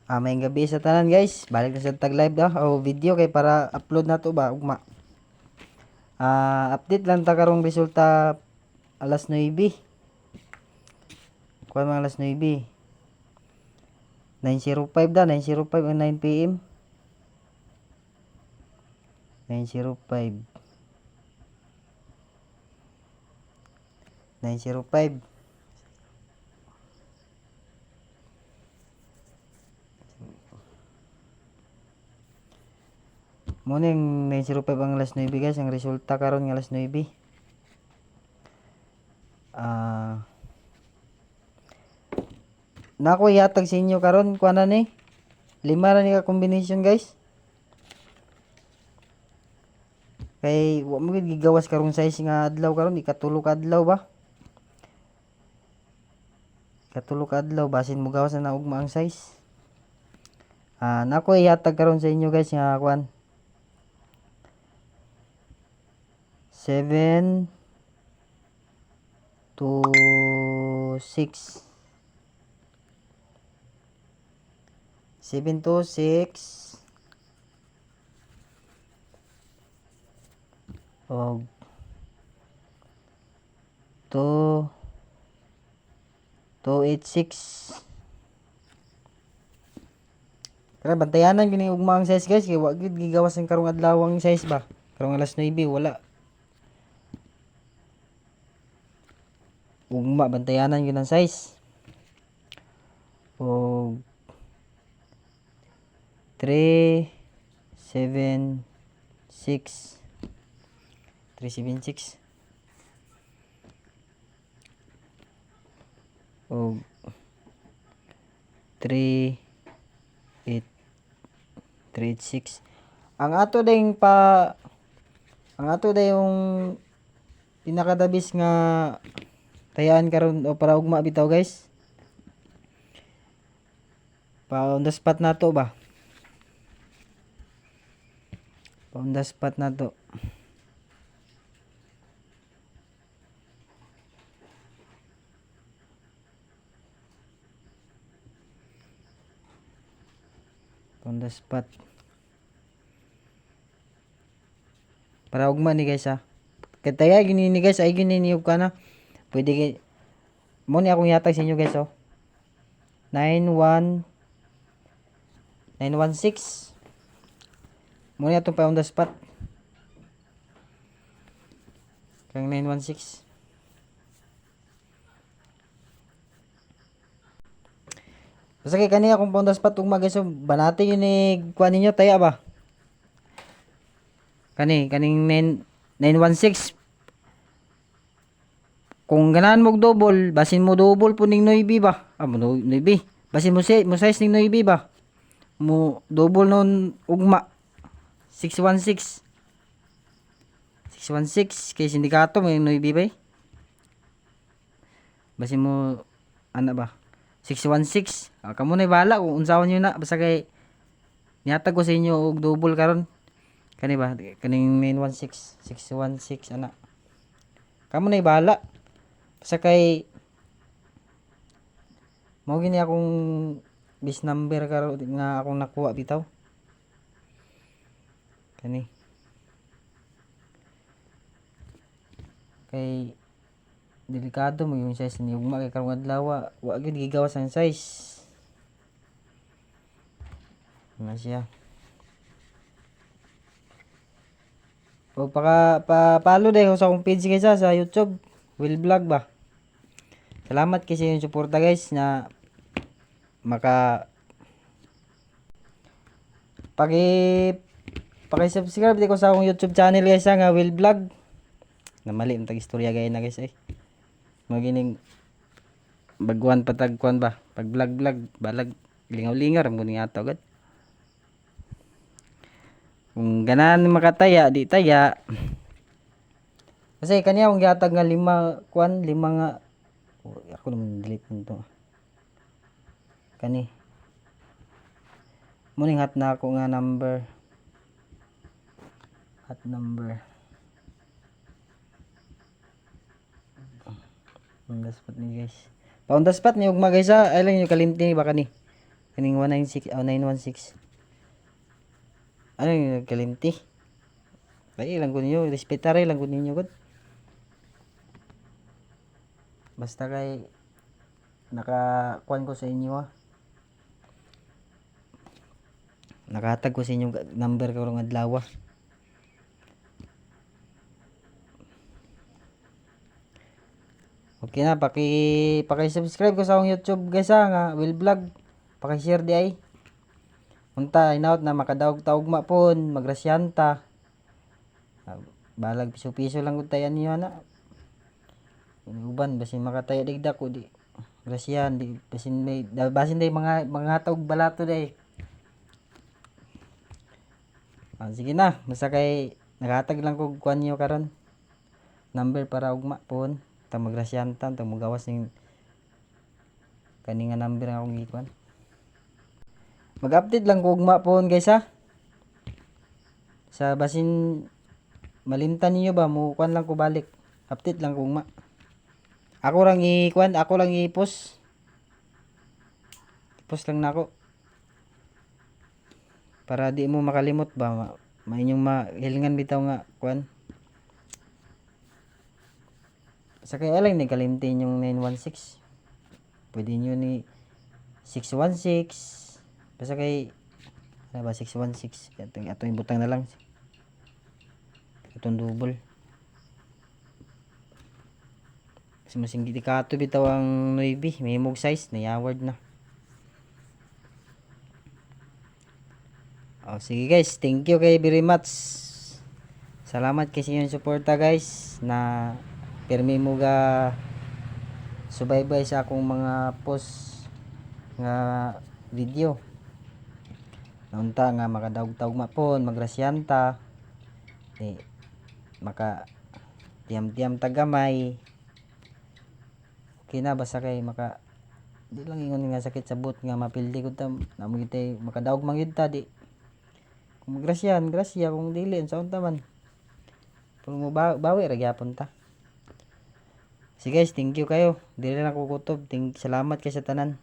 May gabi sa tanan guys. Balik na sa tag live o video kay para upload na to ba ugma. Update lang ta karong resulta alas 9. Kuan mga alas 9. 9:05 9:05 ang 9 PM. 9:05. 9:05. Morning 9:05 ang alas 9 guys, ang resulta karon nga alas 9. Nako yatag sa inyo karon kuan na ni. 5 na ni ka combination guys. Kay wa mo gid gigawas karong size nga adlaw karon ikatulo ka adlaw ba? Ikatulo ka adlaw basin mo gawas na ugma ang size. Nako yatag karon sa inyo guys nga kuan. 7 to 6. 7 to 6 og 286. Kaya bantayanan gini ugma ang size guys kay wa gid gigawas ang karong adlaw ang size ba. Karong alas 9 wala. Ugma bantayanan gyud ang size. Og 376 376 og 386 ang ato yung pinakadabis nga tayaan karon o para ugma bitaw guys. Pa on the spot na to ba? Pa on the spot na to. On the spot. Para ugma ni guys ha. Kataya gini ni guys ay gini niyog ka na. Pwede kay mo ni akong yatag sa inyo guys oh. 916. Mo ni atong pa on the spot. Kang 916. Basta kay kaniya kung pa on the spot ugma guys oh, banati yun ni kuan ninyo taya ba? Kaning 916 kung ganahan mo double basin mo double po ning 9 ba? Mo 9 basin mo size ning 9 ba? Mo double non ugma 616 kay sindikato may 9 ba? Basin mo ana ba? 616 kamo na bahala kung unsaon nyo na basta kay nihatag ko sa inyo og double karon kani ba kaning 916 616 ana kamo na bahala basta kay mao gini akong bis number karon nga akong nakuha bitaw kani kay delikado mo yung size ni ugma kay karong adlaw wa gyud gigawas ang size na siya o follow dahil sa akong page guys sa YouTube Will Vlog ba. Salamat kasi yung suporta guys na paki-subscribe di ko sa akong YouTube channel guys nga Will Vlog na mali ang tag-istorya gaya na guys magining baguan patagkuan ba pag vlog balag lingaw-lingar mo ni ato agad kung ganahan makataya di taya kasi kaniya kung gihatag nga 5 nga ako naman delete nito kani muning hat na ako nga number on the spot ni guys pa on the spot ni ugma guys ay lang yung kalimti ni baka ni Kaning 196 o 916. Ano yung kalimti? Kaya lang ko ninyo, respetare lang ko ninyo gud. Basta kay nakakuan ko sa inyo ha. Nakahatag ko sa inyong number karong adlaw. Okay na, paki-subscribe ko sa akong YouTube guys ha, nga Will Vlog. Paki-share di ay. Unta inaut na makadaog-taugma pon, magrasyanta. Balag piso-piso lang gud tayan niyo na. Uban basin makataya digda ko di. Grasyan di basin day mga taog balato day. Sige na, basta kay nakahatag lang ko kuan niyo karon. Number para ugma pon. Ta magrasyanta ta mugawas ning kaninga number nga akong gikuan. Mag-update lang ko ugma pon guys ha. Sa basin malimtan niyo ba mo kuan lang ko balik. Update lang ko ugma. Ako lang i-kuan, ako lang i-post. Post lang nako. Para di mo makalimot ba mainyong mahilingan bitaw nga kuan. Sa kaya lang ni kalimtin yung 916. Pwede nyo ni 616. Basta kay ano ba 616. Ato yung butang na lang. Itong double. Kasi masing dikato bitaw ang 9. May mog size na yaward na. Sige guys, thank you kay very much. Salamat kasi yung suporta guys na permi mo ga subaybay sa akong mga post nga video. Naunta nga makadaog-taog mapon, magrasyanta. Maka tiyam-tiyam tagamay. Okay na basta kay maka di lang ingon nga sakit sa but nga mapildi ko ta namo gitay makadaog man gyud ta di. Kung magrasyan, grasya kung dili unsa unta man. Pero mo bawi ra gyapon ta. Sige guys, thank you kayo. Dili na ko kutob. Salamat kay sa tanan.